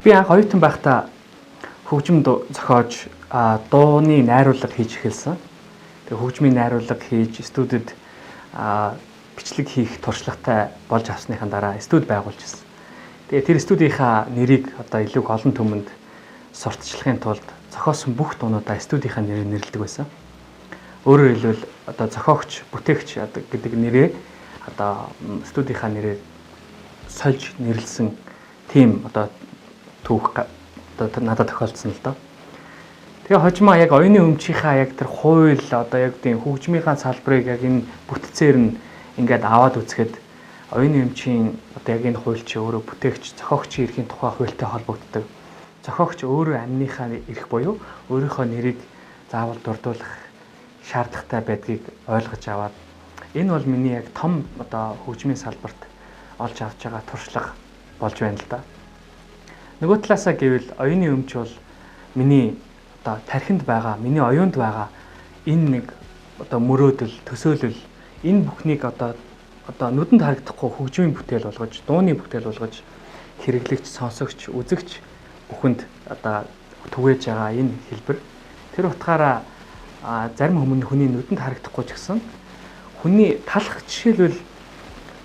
Би анх оюутан байхдаа хөгжим зохиож дууны найруулга хийж эхэлсэн. Тэгээ хөгжмийн найруулга хийж студид бичлэг хийх туршлагатай болж авсныхан дараа студи байгуулжсэн. Тэгээ тэр студийнхаа нэрийг одоо илүү олон түмэнд сурталчлахын тулд зохиосон бүх дуунуудаа студийнхаа нэрээр нэрлэдэг байсан. Өөрөөр хэлбэл одоо зохиогч, бүтээгч гэдэг нэрээ одоо студийнхаа нэрээр сольж нэрлсэн тийм одоо түүх одоо надад тохиолдсон л доо. Тэгээ хожимоо яг оюуны өмчийнхаа яг тэр хууль одоо яг тийм хөгжмийнхаа салбарыг яг энэ бүтцээр нь ингээд аваад үзэхэд оюуны өмчийн одоо яг энэ хууль чи өөрөө бүтээгч, зохиогчийн эрхийн тухай хуультай холбогддог. Зохиогч өөрөө амныхаа эрх буюу өөрийнхөө нэрийг заавал дурдуулах шаардлагатай байдгийг ойлгож аваад энэ бол миний яг том одоо хөгжмийн салбарт олж авч байгаа туршлага болж байна л да. Нөгөө талаасаа гэвэл оюуны өмч бол миний одоо тархинд байгаа, миний оюунд байгаа энэ нэг одоо мөрөөдөл, төсөөлөл энэ бүхнийг одоо нүдэнд харагдахгүй хөгжмийн бүтээл болгож, дууны бүтээл болгож хэрэглэгч, сонсогч, үзэгч бүхэнд одоо түгээж байгаа энэ хэлбэр. Тэр утгаараа зарим хүний нүдэнд харагдахгүй ч гэсэн хүний талах жишээлбэл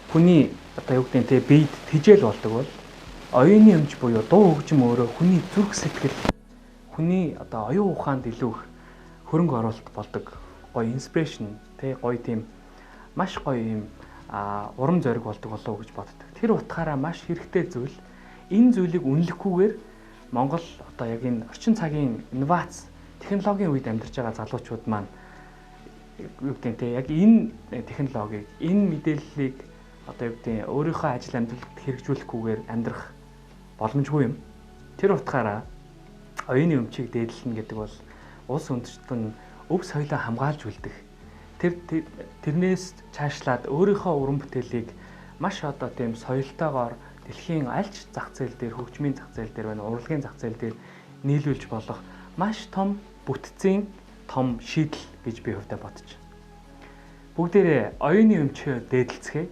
хүний одоо юу гэдэг нь биед тижэл болдог бол оюуны өмч буюу дуу хөгжим өөрөө хүний зүрх сэтгэл, хүний одоо оюун ухаанд илүү их хөрөнгө оруулалт болдог. Гоё инспирэшн гоё тийм маш гоё юм урам зориг болдог болов уу гэж боддог. Тэр утгаараа маш хэрэгтэй зүйл энэ зүйлийг үнэлэхгүйгээр Монгол одоо яг энэ орчин цагийн инновац технологийн үед амьдарч байгаа залуучууд маань юу гэдэг нь яг энэ технологиг, энэ мэдээллийг одоо юу гэдэг нь өөрийнхөө ажил амьдралд хэрэгжүүлэхгүйгээр амьдрах боломжгүй юм. Тэр утгаараа оюуны өмчийг дээдлэнэ гэдэг бол улс үндэстэн өв соёлоо хамгаалж үлдэх. Тэрнээс цаашлаад өөрийнхөө уран бүтээлийг маш одоо тийм соёлтойгоор дэлхийн аль ч зах зээл дээр, хөгжмийн зах зээл дээр байна, урлагийн зах зээл дээр нийлүүлж болох маш том бүтцийн том шийдэл гэж би хувьдаа бодож байна. Бүгдээрээ оюуны өмчөө дээдлцгээе.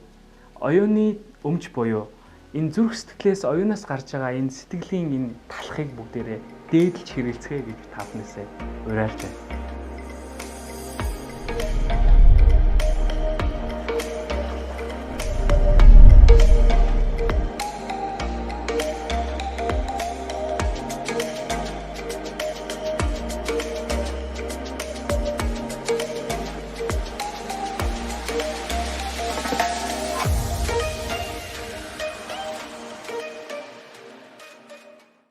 Оюуны өмч буюу энэ зүрх сэтгэлээс оюунаас гарч байгаа энэ сэтгэлийн энэ талхыг бүгдээрээ дээдлж хэрэгэлцгээе гэж та бүхнээсээ уриалж байна.